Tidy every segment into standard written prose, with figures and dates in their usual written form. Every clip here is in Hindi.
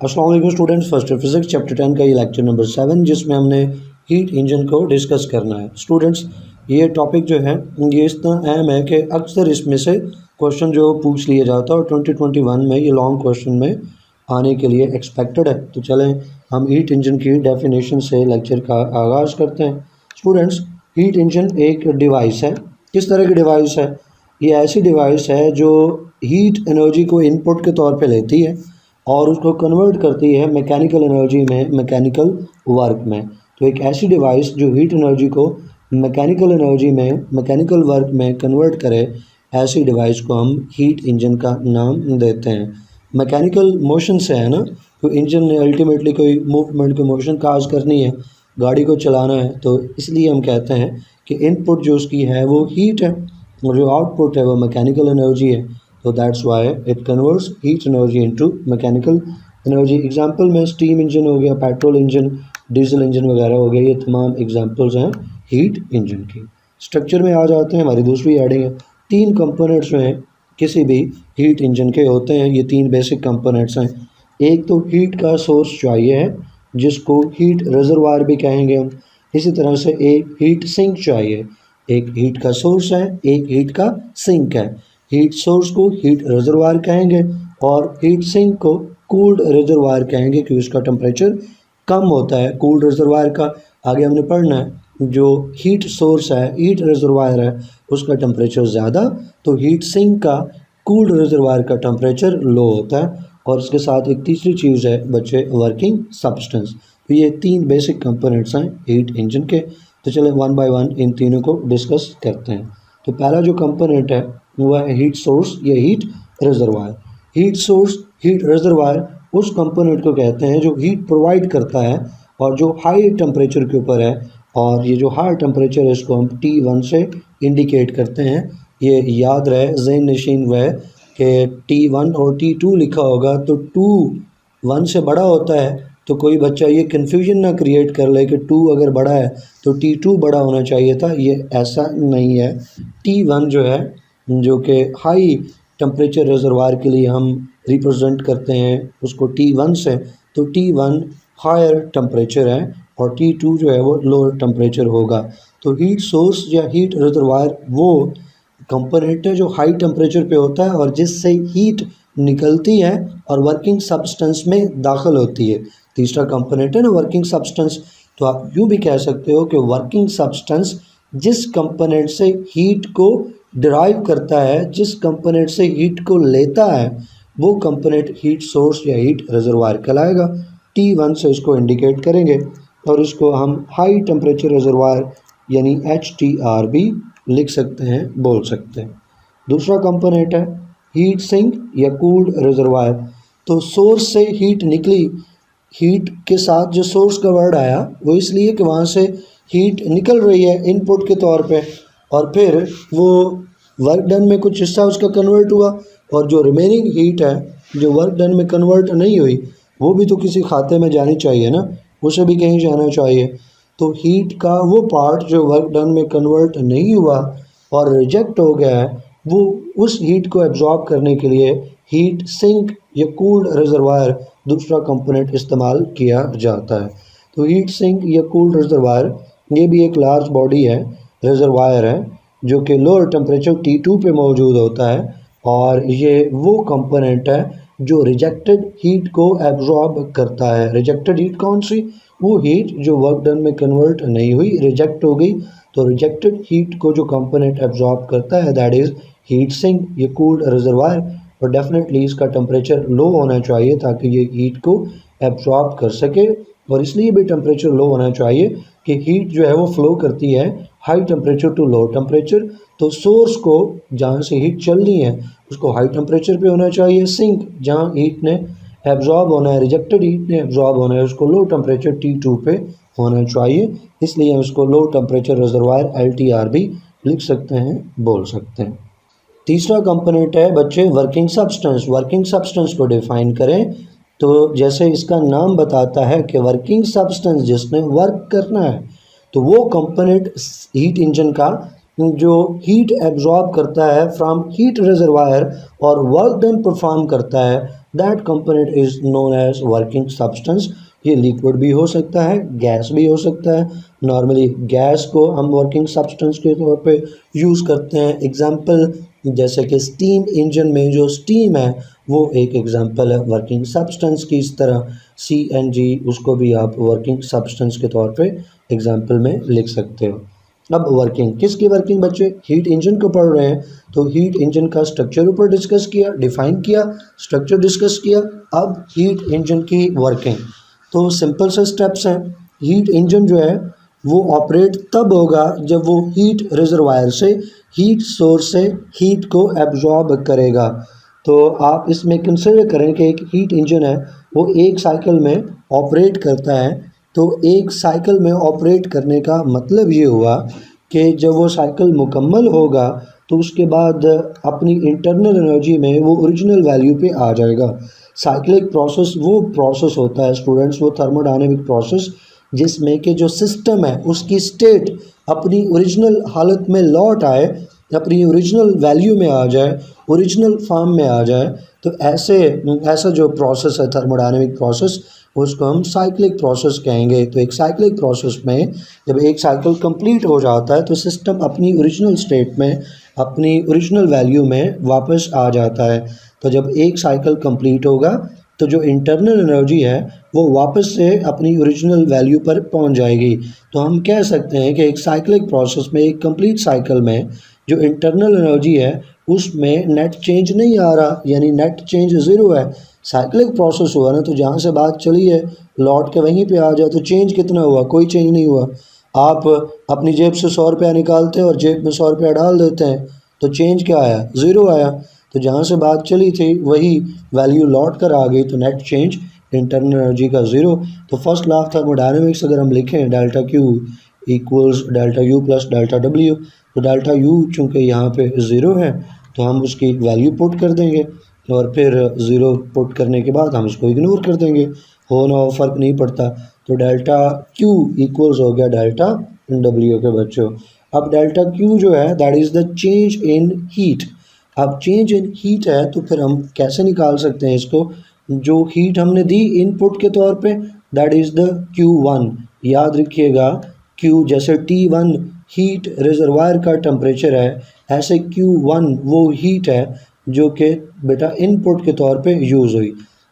अस्सलाम वालेकुम students, first year physics chapter 10 का ये लेक्चर नंबर 7 जिसमें हमने हीट इंजन को डिस्कस करना है। स्टूडेंट्स, ये टॉपिक जो है ये इतना अहम है कि अक्सर इसमें से क्वेश्चन जो पूछ लिया जाता है और 2021 में ये लॉन्ग क्वेश्चन में आने के लिए एक्सपेक्टेड है। तो चलें हम हीट इंजन की डेफिनेशन से लेक्चर का आगाज़ करते हैं। स्टूडेंट्स, हीट इंजन एक डिवाइस है। किस तरह की डिवाइस है? ये ऐसी डिवाइस है जो हीट एनर्जी को इनपुट के तौर पे लेती है और उसको कन्वर्ट करती है मैकेनिकल एनर्जी में, मैकेनिकल वर्क में। तो एक ऐसी डिवाइस जो हीट एनर्जी को मैकेनिकल एनर्जी में, मैकेनिकल वर्क में कन्वर्ट करे, ऐसी डिवाइस को हम हीट इंजन का नाम देते हैं। मैकेनिकल मोशन से है ना, तो इंजन ने अल्टीमेटली कोई मूवमेंट की मोशन काज करनी है, गाड़ी को चलाना है, तो इसलिए हम कहते हैं कि इनपुट जो उसकी है वो हीट है और जो आउटपुट है वो मैकेनिकल एनर्जी है। तो that's why it converts heat energy into mechanical energy. Example में स्टीम इंजन हो गया, पेट्रोल इंजन, डीजल इंजन वगैरह हो गया, ये तमाम एग्जांपल्स हैं हीट इंजन की। स्ट्रक्चर में आ जाते हैं, हमारी दूसरी हेडिंग है। 3 कंपोनेंट्स जो हैं किसी भी हीट इंजन के होते हैं। ये 3 बेसिक कंपोनेंट्स हैं। एक तो हीट का सोर्स चाहिए है जिसको हीट रिजर्वायर भी कहेंगे हम। इसी तरह से एक हीट सिंक चाहिए। एक हीट का सोर्स है, एक हीट का सिंक है। हीट सोर्स को हीट रिजर्वायर कहेंगे और हीट सिंक को कूल्ड रिजर्वायर कहेंगे क्योंकि उसका टेम्परेचर कम होता है। कूल्ड रिजर्वायर का आगे हमने पढ़ना है। जो हीट सोर्स है, हीट रिजर्वायर है, उसका टेम्परेचर ज़्यादा, तो हीट सिंक का, कूल्ड रिजर्वायर का टेम्परेचर लो होता है। और इसके साथ एक तीसरी चीज़ है बच्चे, वर्किंग सब्सटेंस। तो ये 3 बेसिक कंपोनेंट्स हैं हीट इंजन के। तो चलें वन बाय वन इन तीनों को डिस्कस करते हैं। तो पहला जो कंपोनेंट है वो है हीट सोर्स या heat reservoir. Heat source, heat reservoir उस कंपोनेंट को कहते हैं जो हीट प्रोवाइड करता है और जो हाई टेम्परेचर के ऊपर है। और ये जो हाई टेम्परेचर है इसको हम T1 से इंडिकेट करते हैं। ये याद रहे, ज़हन नशीन हुआ है कि T1 और T2 लिखा होगा तो 2 1 से बड़ा होता है, तो कोई बच्चा ये कन्फ्यूजन ना क्रिएट कर ले कि 2 अगर बड़ा है तो T2 बड़ा होना चाहिए था। ये ऐसा नहीं है। T1 जो है, जो कि हाई टेम्परेचर रिजर्वायर के लिए हम रिप्रेजेंट करते हैं उसको T1 से, तो T1 हायर टेम्परेचर है और T2 जो है वो लोअर टेम्परेचर होगा। तो हीट सोर्स या हीट रिजर्वायर वो कंपोनेंट है जो हाई टेम्परेचर पे होता है और जिससे हीट निकलती है और वर्किंग सब्सटेंस में दाखिल होती है। तीसरा कंपोनेंट है ना वर्किंग सब्सटेंस। तो आप यूँ भी कह सकते हो कि वर्किंग सब्सटेंस जिस कंपोनेंट से हीट को डिराइव करता है, जिस कंपोनेंट से हीट को लेता है, वो कंपोनेंट हीट सोर्स या हीट रिजर्वायर कहलाएगा। T1 से इसको इंडिकेट करेंगे और इसको हम हाई टेम्परेचर रिजर्वायर यानी HTR भी लिख सकते हैं, बोल सकते हैं। दूसरा कंपोनेंट है हीट सिंक या कूल्ड रिजर्वायर। तो सोर्स से हीट निकली, हीट के साथ जो सोर्स का वर्ड आया वो इसलिए कि वहाँ से हीट निकल रही है इनपुट के तौर पे और फिर वो वर्क डन में कुछ हिस्सा उसका कन्वर्ट हुआ और जो रिमेनिंग हीट है जो वर्क डन में कन्वर्ट नहीं हुई वो भी तो किसी खाते में जानी चाहिए ना, उसे भी कहीं जाना चाहिए। तो हीट का वो पार्ट जो वर्क डन में कन्वर्ट नहीं हुआ और रिजेक्ट हो गया है, वो उस हीट को एब्जॉर्ब करने के लिए हीट सिंक या कूल्ड रिजर्वायर दूसरा कंपोनेंट इस्तेमाल किया जाता है। तो हीट सिंक या कूल्ड रिजर्वायर ये भी एक लार्ज बॉडी है, रिजर्वायर है, जो कि लोअर टेम्परेचर T2 पे मौजूद होता है और ये वो कंपोनेंट है जो रिजेक्टेड हीट को एब्जॉर्ब करता है। रिजेक्टेड हीट कौन सी? वो हीट जो वर्क डन में कन्वर्ट नहीं हुई, रिजेक्ट हो गई। तो रिजेक्टेड हीट को जो कंपोनेंट एब्जॉर्ब करता है दैट इज़ हीट सिंक या कूल्ड रिजर्वायर। और डेफिनेटली इसका टेम्परेचर लो होना चाहिए ताकि ये हीट को एब्जॉर्ब कर सके। और इसलिए भी टेम्परेचर लो होना चाहिए कि हीट जो है वो फ्लो करती है high temperature to low temperature. तो सोर्स को जहाँ से हीट चलनी है उसको हाई टेम्परेचर पे होना चाहिए। सिंक जहाँ हीट ने एब्जॉर्ब होना है, रिजेक्टेड हीट ने एब्जॉर्ब होना है, उसको लो टेम्परेचर T2 पे होना चाहिए। इसलिए हम इसको लो टेम्परेचर रिजर्वायर LTR भी लिख सकते हैं, बोल सकते हैं। तीसरा कंपोनेंट है बच्चे वर्किंग सब्सटेंस। वर्किंग सब्सटेंस को डिफाइन करें तो जैसे इसका नाम बताता है कि वर्किंग सब्सटेंस जिसने वर्क करना है, तो वो कंपोनेंट हीट इंजन का जो हीट एब्जॉर्ब करता है फ्रॉम हीट रिजर्वायर और वर्क डन परफॉर्म करता है, that component is known as working substance. ये लिक्विड भी हो सकता है, गैस भी हो सकता है। नॉर्मली गैस को हम वर्किंग सब्सटेंस के तौर पे यूज़ करते हैं। एग्जांपल जैसे कि स्टीम इंजन में जो स्टीम है वो एक एग्जांपल है वर्किंग सब्सटेंस की। इस तरह CNG उसको भी आप वर्किंग सब्सटेंस के तौर पे एग्जांपल में लिख सकते हो। अब वर्किंग, किसकी वर्किंग बच्चे? हीट इंजन को पढ़ रहे हैं तो हीट इंजन का स्ट्रक्चर ऊपर डिस्कस किया, डिफाइन किया, स्ट्रक्चर डिस्कस किया। अब हीट इंजन की वर्किंग, तो सिंपल से स्टेप्स हैं। हीट इंजन जो है वो ऑपरेट तब होगा जब वो हीट रिजर्वायर से, हीट सोर्स से हीट को एब्जॉर्ब करेगा। तो आप इसमें कंसिडर करें कि एक हीट इंजन है वो एक साइकिल में ऑपरेट करता है। तो एक साइकिल में ऑपरेट करने का मतलब ये हुआ कि जब वो साइकिल मुकम्मल होगा तो उसके बाद अपनी इंटरनल एनर्जी में वो ओरिजिनल वैल्यू पे आ जाएगा। साइक्लिक प्रोसेस वो प्रोसेस होता है स्टूडेंट्स, वो थर्मोडायनेमिक प्रोसेस जिसमें कि जो सिस्टम है उसकी स्टेट अपनी ओरिजिनल हालत में लौट आए, अपनी ओरिजिनल वैल्यू में आ जाए, ओरिजिनल फॉर्म में आ जाए। तो ऐसा जो प्रोसेस है थर्मोडायनेमिक प्रोसेस, उसको हम साइक्लिक प्रोसेस कहेंगे। तो एक साइक्लिक प्रोसेस में जब एक साइकिल कंप्लीट हो जाता है तो सिस्टम अपनी ओरिजिनल स्टेट में, अपनी ओरिजिनल वैल्यू में वापस आ जाता है। तो जब एक साइकिल कंप्लीट होगा तो जो इंटरनल एनर्जी है वो वापस से अपनी ओरिजिनल वैल्यू पर पहुंच जाएगी। तो हम कह सकते हैं कि एक साइक्लिक प्रोसेस में, एक कंप्लीट साइकिल में जो इंटरनल एनर्जी है उसमें नेट चेंज नहीं आ रहा, यानी नेट चेंज ज़ीरो है। साइक्लिक प्रोसेस हुआ ना, तो जहाँ से बात चली है लौट के वहीं पे आ जाए तो चेंज कितना हुआ? कोई चेंज नहीं हुआ। आप अपनी जेब से 100 रुपया निकालते हैं और जेब में 100 रुपया डाल देते हैं तो चेंज क्या आया? ज़ीरो आया। तो जहाँ से बात चली थी वही वैल्यू लौट कर आ गई, तो नेट चेंज इंटरनल एनर्जी का ज़ीरो। तो फर्स्ट लॉ ऑफ थर्मोडायनेमिक्स अगर हम लिखें, delta Q equals delta U plus delta W, तो डेल्टा U चूँकि यहाँ पे ज़ीरो है तो हम उसकी वैल्यू पुट कर देंगे और फिर ज़ीरो पुट करने के बाद हम इसको इग्नोर कर देंगे, हो ना हो फ़र्क नहीं पड़ता। तो डेल्टा Q इक्वल्स हो गया डेल्टा W के बच्चों। अब डेल्टा Q जो है that is the change in heat. अब चेंज इन हीट है तो फिर हम कैसे निकाल सकते हैं इसको? जो हीट हमने दी इनपुट के तौर पे दैट इज़ द Q1। याद रखिएगा Q जैसे T1 हीट रिजर्वायर का टेम्परेचर है, ऐसे Q1 वो हीट है जो कि बेटा इनपुट के तौर पे यूज़ हुई।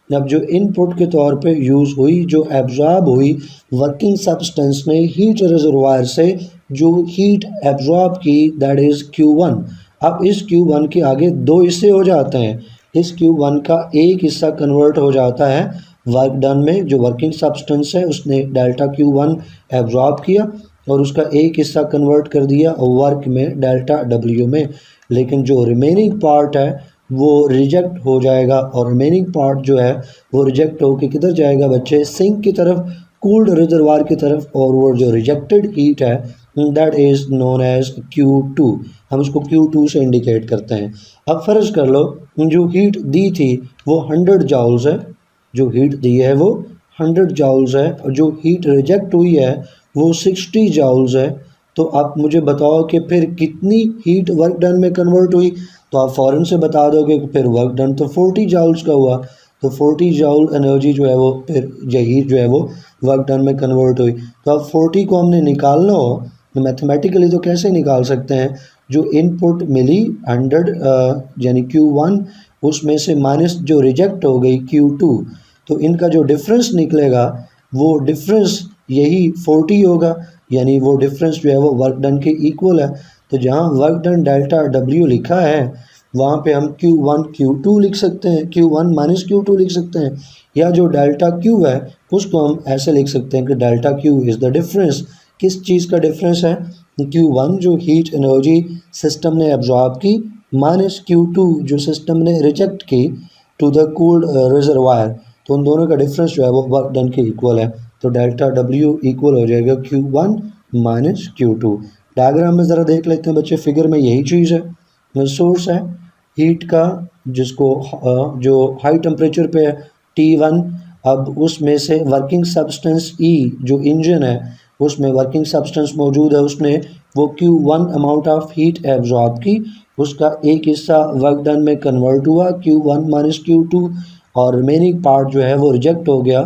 अब जो इनपुट के तौर पे यूज़ हुई, जो एब्जॉर्ब हुई वर्किंग सब्सटेंस ने हीट रिजर्वायर से, जो हीट एब्जॉर्ब की दैट इज़ Q1। अब इस Q1 के आगे दो हिस्से हो जाते हैं। इस Q1 का एक हिस्सा कन्वर्ट हो जाता है वर्क डन में, जो वर्किंग सब्सटेंस है उसने डेल्टा Q1 एब्जॉर्ब किया और उसका एक हिस्सा कन्वर्ट कर दिया वर्क में डेल्टा W में। लेकिन जो रिमेनिंग पार्ट है वो रिजेक्ट हो जाएगा और रिमेनिंग पार्ट जो है वो रिजेक्ट होकर किधर जाएगा बच्चे? सिंक की तरफ, कूल्ड रिजर्वायर की तरफ। और वो जो रिजेक्टेड हीट है that is known as Q2। हम उसको Q2 से इंडिकेट करते हैं। अब फ़र्ज़ कर लो जो हीट दी थी वो 100 जाउल्स है, जो हीट दी है वो 100 जाउल्स है और जो हीट रिजेक्ट हुई है वो 60 जाउल्स है। तो आप मुझे बताओ कि फिर कितनी हीट वर्क डन में कन्वर्ट हुई? तो आप फ़ौरन से बता दोगे कि फिर वर्क डन तो 40 जाउल्स का हुआ। तो 40 जाउल एनर्जी जो है वो फिर ये हीट जो है वो वर्क डन में कन्वर्ट हुई। तो अब 40 को हमने निकालना हो तो मैथमेटिकली तो कैसे निकाल सकते हैं? जो इनपुट मिली 100 यानी Q1, उसमें से माइनस जो रिजेक्ट हो गई Q2, तो इनका जो डिफरेंस निकलेगा वो डिफरेंस यही 40 होगा, यानी वो डिफरेंस जो है वो वर्क डन के इक्वल है। तो जहाँ वर्क डन डेल्टा W लिखा है वहाँ पे हम Q1 Q2 लिख सकते हैं, Q1 माइनस Q2 लिख सकते हैं, या जो डेल्टा Q है उसको हम ऐसे लिख सकते हैं कि delta Q is the difference. किस चीज़ का डिफरेंस है? Q1 जो हीट एनर्जी सिस्टम ने एब्जॉर्ब की माइनस Q2 जो सिस्टम ने रिजेक्ट की टू द कूल्ड रिजर्वायर। तो उन दोनों का डिफरेंस जो है वो वर्क डन के इक्वल है। तो डेल्टा W इक्वल हो जाएगा Q1 माइनस Q2। डायग्राम में ज़रा देख लेते हैं बच्चे, फिगर में यही चीज़ है। सोर्स है हीट का जिसको जो हाई टेम्परेचर पे है T1। अब उसमें से वर्किंग सब्सटेंस E जो इंजन है उसमें वर्किंग सब्सटेंस मौजूद है, उसने वो Q1 amount of heat absorb की, उसका एक हिस्सा वर्क डन में कन्वर्ट हुआ Q1 माइनस Q2 और रिमेनिंग पार्ट जो है वो रिजेक्ट हो गया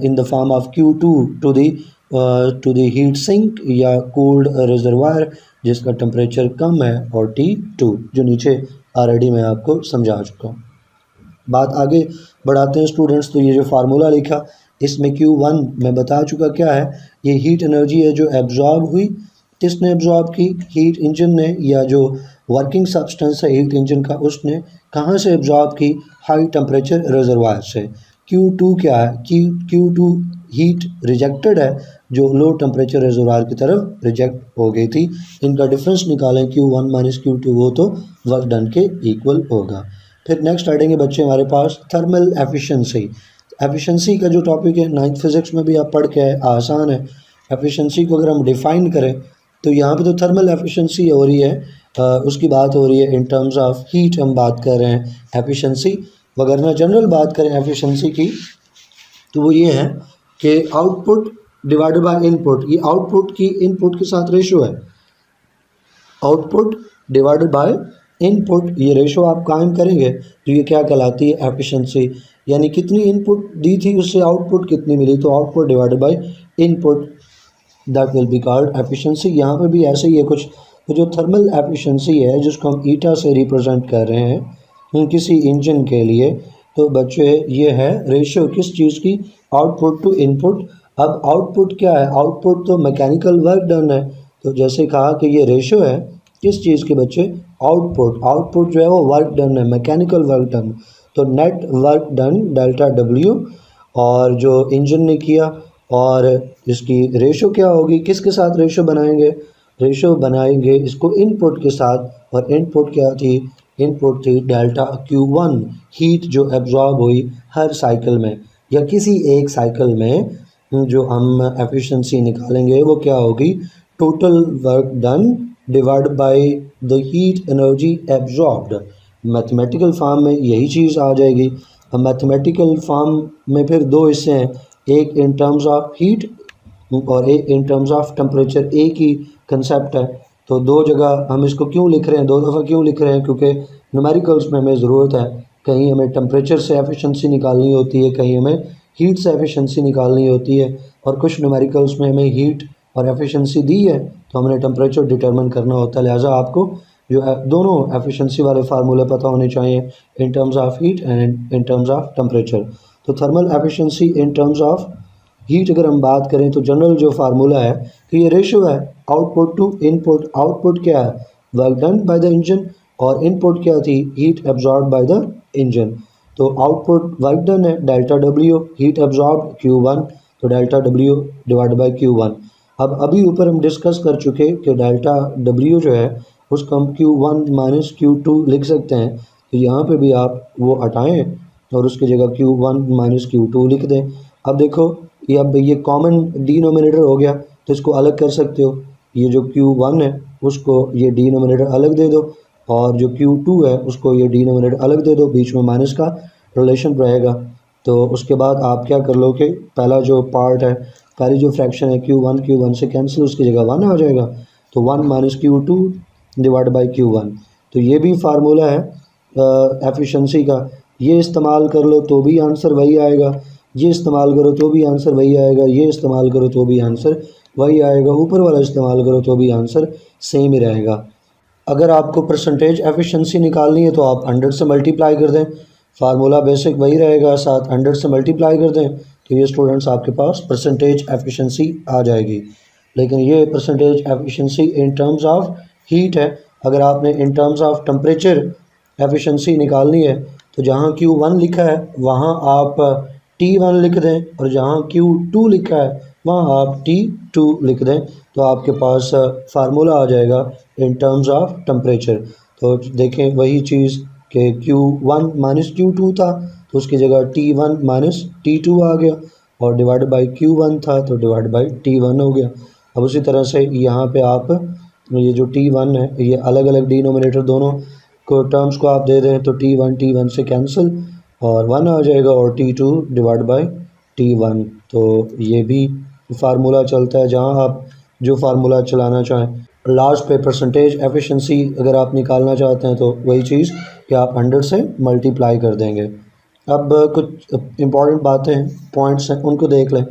in the form of Q2 to the heat sink या कूल्ड रिजर्वायर जिसका टेम्परेचर कम है, और T2 जो नीचे ऑलरेडी मैं आपको समझा चुका हूँ। बात आगे बढ़ाते हैं स्टूडेंट्स। तो ये जो फार्मूला लिखा इसमें Q1 मैं बता चुका क्या है, ये हीट एनर्जी है जो एब्जॉर्ब हुई। किसने एब्जॉर्ब की? हीट इंजन ने, या जो वर्किंग सब्सटेंस है हीट इंजन का उसने। कहाँ से एब्जॉर्ब की? हाई टेम्परेचर रिजर्वायर से। Q2 क्या है? Q2 हीट रिजेक्टेड है जो लो टेम्परेचर रिजर्वायर की तरफ रिजेक्ट हो गई थी। इनका डिफरेंस निकालें Q1 माइनस Q2, वो तो वर्क डन के इक्वल होगा। फिर नेक्स्ट आएंगे बच्चे हमारे पास थर्मल एफिशिएंसी। एफिशिएंसी का जो टॉपिक है 9th फिजिक्स में भी आप पढ़ के आए, आसान है। एफिशिएंसी को अगर हम डिफ़ाइन करें तो यहाँ पे तो थर्मल एफिशिएंसी हो रही है, उसकी बात हो रही है इन टर्म्स ऑफ हीट हम बात कर रहे हैं एफिशिएंसी। वगरना जनरल बात करें एफिशिएंसी की तो वो ये है कि आउटपुट डिवाइडेड बाय इनपुट, ये आउटपुट की इनपुट के साथ रेशो है। आउटपुट डिवाइडेड बाय इनपुट, ये रेशो आप कायम करेंगे तो ये क्या कहलाती है? एफिशिएंसी। यानी कितनी इनपुट दी थी उससे आउटपुट कितनी मिली, तो output divided by input, that will be called efficiency. यहाँ पे भी ऐसे ही है कुछ। तो जो थर्मल एफिशिएंसी है जिसको हम ईटा से रिप्रेजेंट कर रहे हैं किसी इंजन के लिए, तो बच्चे ये है रेशो किस चीज़ की? Output to input. अब आउटपुट क्या है? आउटपुट तो मैकेनिकल वर्क डन है। तो जैसे कहा कि ये रेशो है किस चीज़ के बच्चे? आउटपुट जो है वो वर्क डन है, मैकेनिकल वर्क डन। तो net work done delta W, और जो इंजन ने किया, और इसकी रेशो क्या होगी? किसके साथ रेशो बनाएंगे? रेशो बनाएंगे इसको इनपुट के साथ, और इनपुट क्या थी? इनपुट थी डेल्टा Q1, हीट जो एब्जॉर्ब हुई हर साइकिल में या किसी एक साइकिल में। जो हम एफिशिएंसी निकालेंगे वो क्या होगी? Total work done divide by the heat energy absorbed. Mathematical form में यही चीज़ आ जाएगी। अब मैथमेटिकल फॉर्म में फिर दो हिस्से हैं, एक इन टर्म्स ऑफ हीट और एक इन टर्म्स ऑफ टेम्परेचर, एक ही कंसेप्ट है। तो दो जगह हम इसको क्यों लिख रहे हैं, दो दफ़ा क्यों लिख रहे हैं? क्योंकि न्यूमेरिकल्स में हमें ज़रूरत है, कहीं हमें टेम्परेचर से एफिशिएंसी निकालनी होती है, कहीं हमें हीट से एफिशिएंसी निकालनी होती है, और कुछ न्यूमेरिकल्स में हमें हीट और एफिशिएंसी दी है तो हमने टेम्परेचर डिटरमिन करना होता है। लिहाजा आपको जो है दोनों एफिशिएंसी वाले फार्मूले पता होने चाहिए, in terms of heat and in terms of temperature. तो thermal efficiency in terms of heat अगर हम बात करें तो जनरल जो फार्मूला है कि ये रेशो है आउटपुट टू इनपुट। आउटपुट क्या है? Work done by the engine, और इनपुट क्या थी? Heat absorb by the engine. तो आउटपुट वर्क डन है delta W, heat absorb Q1, तो delta W divide by Q1। अब अभी ऊपर हम डिस्कस कर चुके कि डेल्टा W जो है उसको हम Q1 माइनस Q2 लिख सकते हैं। तो यहाँ पे भी आप वो हटाएं और उसकी जगह Q1 माइनस Q2 लिख दें। अब देखो अब ये कॉमन डिनोमिनेटर हो गया तो इसको अलग कर सकते हो। ये जो Q1 है उसको ये डिनोमिनेटर अलग दे दो, और जो Q2 है उसको ये डिनोमिनेटर अलग दे दो, बीच में माइनस का रिलेशन रहेगा। तो उसके बाद आप क्या कर लो कि पहला जो पार्ट है, पहली जो फ्रैक्शन है Q1 से कैंसिल, उसकी जगह 1 आ जाएगा। तो 1 minus Q2 divide by Q1। तो ये भी फार्मूला है एफिशिएंसी का, ये इस्तेमाल कर लो तो भी आंसर वही आएगा, ये इस्तेमाल करो तो भी आंसर वही आएगा, ये इस्तेमाल करो तो भी आंसर वही आएगा, ऊपर वाला इस्तेमाल करो तो भी आंसर सेम ही रहेगा। अगर आपको परसेंटेज एफिशिएंसी निकालनी है तो आप 100 से मल्टीप्लाई कर दें, फार्मूला बेसिक वही रहेगा, साथ 100 से मल्टीप्लाई कर दें तो ये स्टूडेंट्स आपके पास परसेंटेज एफिशिएंसी आ जाएगी। लेकिन ये percentage efficiency in terms of heat है। अगर आपने इन टर्म्स ऑफ टेम्परेचर एफिशिएंसी निकालनी है तो जहाँ Q1 लिखा है वहाँ आप T1 लिख दें, और जहाँ Q2 लिखा है वहाँ आप T2 लिख दें, तो आपके पास फार्मूला आ जाएगा इन टर्म्स ऑफ टेम्परेचर। तो देखें वही चीज़ कि Q1 माइनस Q2 था तो उसकी जगह T1 माइनस T2 आ गया, और डिवाइड बाई Q1 था तो डिवाइड बाई T1 हो गया। अब उसी तरह से यहाँ पे आप ये जो T1 है ये अलग अलग डिनोमिनेटर दोनों को टर्म्स को आप दे दें तो T1 से कैंसिल और 1 आ जाएगा, और T2 डिवाइड बाई T1। तो ये भी फार्मूला चलता है जहाँ आप जो फार्मूला चलाना चाहें। लास्ट पे परसेंटेज एफिशिएंसी अगर आप निकालना चाहते हैं तो वही चीज़ कि आप 100 से मल्टीप्लाई कर देंगे। अब कुछ इम्पॉर्टेंट बातें पॉइंट्स हैं उनको देख लें।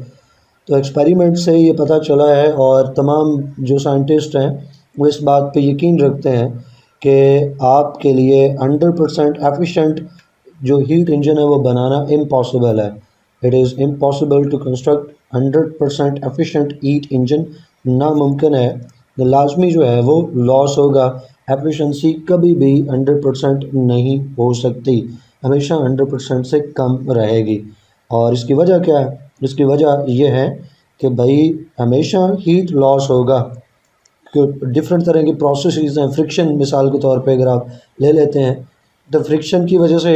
तो एक्सपेरिमेंट से ये पता चला है और तमाम जो साइंटिस्ट हैं वो इस बात पे यकीन रखते हैं कि आपके लिए 100% एफिशिएंट जो हीट इंजन है वो बनाना इम्पॉसिबल है। It is impossible to construct 100% efficient heat engine, नामुमकिन है। लाजमी जो है वो लॉस होगा। एफिशिएंसी कभी भी 100% नहीं हो सकती, हमेशा 100% से कम रहेगी। और इसकी वजह क्या है? इसकी वजह यह है कि भाई हमेशा हीट लॉस होगा। डिफरेंट तरह की प्रोसेसेस हैं। फ्रिक्शन मिसाल के तौर पे अगर आप ले लेते हैं तो फ्रिक्शन की वजह से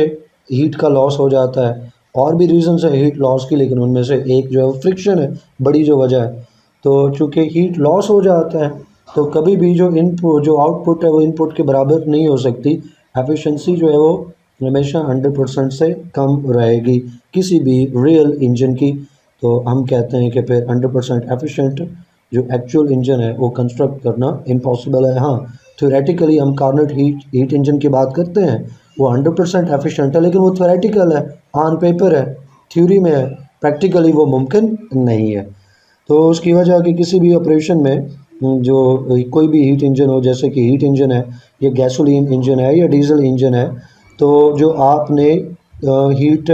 हीट का लॉस हो जाता है। और भी रीजंस है हीट लॉस की, लेकिन उनमें से एक जो है वो फ्रिक्शन है, बड़ी जो वजह है। तो चूँकि हीट लॉस हो जाता है तो कभी भी जो इनपुट जो आउटपुट है वो इनपुट के बराबर नहीं हो सकती। एफिशिएंसी जो है वो हमेशा 100% से कम रहेगी किसी भी रियल इंजन की। तो हम कहते हैं कि फिर 100% एफिशिएंट जो एक्चुअल इंजन है वो कंस्ट्रक्ट करना इम्पॉसिबल है। हाँ, थ्योरेटिकली हम कार्नोट हीट इंजन की बात करते हैं, वो 100% एफिशिएंट है, लेकिन वो थ्योरेटिकल है, ऑन पेपर है, थ्योरी में है, प्रैक्टिकली वो मुमकिन नहीं है। तो उसकी वजह कि किसी भी ऑपरेशन में जो कोई भी हीट इंजन हो, जैसे कि हीट इंजन है या गैसोलीन इंजन है या डीजल इंजन है, तो जो आपने हीट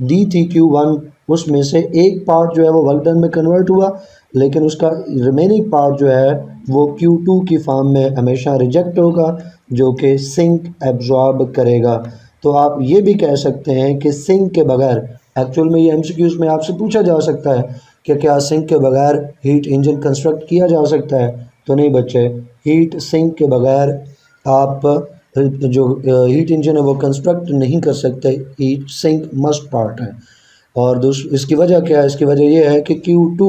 दी थी Q1, उसमें से एक पार्ट जो है वो वर्क डन में कन्वर्ट हुआ, लेकिन उसका रिमेनिंग पार्ट जो है वो Q2 की फॉर्म में हमेशा रिजेक्ट होगा, जो कि सिंक एब्जॉर्ब करेगा। तो आप ये भी कह सकते हैं कि सिंक के बगैर, एक्चुअल में ये MCQs में आपसे पूछा जा सकता है कि क्या सिंक के बगैर हीट इंजन कंस्ट्रक्ट किया जा सकता है? तो नहीं बच्चे, हीट सिंक के बगैर आप जो हीट इंजन है वो कंस्ट्रक्ट नहीं कर सकते। हीट सिंक मस्ट पार्ट है। और इसकी वजह क्या है? इसकी वजह ये है कि Q2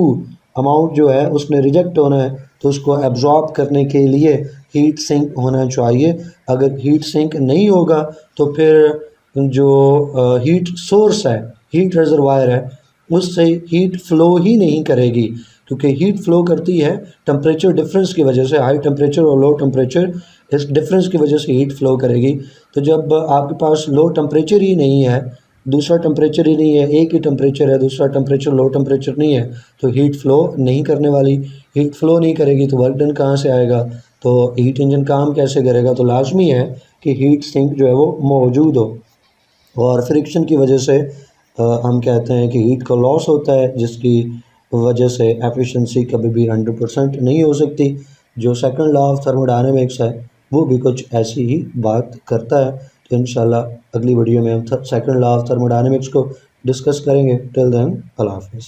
अमाउंट जो है उसने रिजेक्ट होना है, तो उसको एब्जॉर्ब करने के लिए हीट सिंक होना चाहिए। अगर हीट सिंक नहीं होगा तो फिर जो हीट सोर्स है, हीट रिजर्वायर है, उससे हीट फ्लो ही नहीं करेगी, क्योंकि हीट फ्लो करती है टेम्परेचर डिफरेंस की वजह से। हाई टेम्परेचर और लो टेम्परेचर, इस डिफरेंस की वजह से हीट फ्लो करेगी। तो जब आपके पास लो टेम्परेचर ही नहीं है, दूसरा टेम्परेचर ही नहीं है, एक ही टेम्परेचर है, दूसरा टेम्परेचर लो टेम्परेचर नहीं है, तो हीट फ्लो नहीं करने वाली। हीट फ्लो नहीं करेगी तो वर्क डन कहाँ से आएगा? तो हीट इंजन काम कैसे करेगा? तो लाजमी है कि हीट सिंक जो है वो मौजूद हो। और फ्रिक्शन की वजह से हम कहते हैं कि हीट का लॉस होता है, जिसकी वजह से एफिशिएंसी कभी भी 100% नहीं हो सकती। जो सेकंड लॉ ऑफ थर्मोडायनेमिक्स है वो भी कुछ ऐसी ही बात करता है। तो इंशाल्लाह अगली वीडियो में हम सेकंड लॉ ऑफ थर्मोडायनेमिक्स को डिस्कस करेंगे। टिल देन अल्लाह हाफिज़।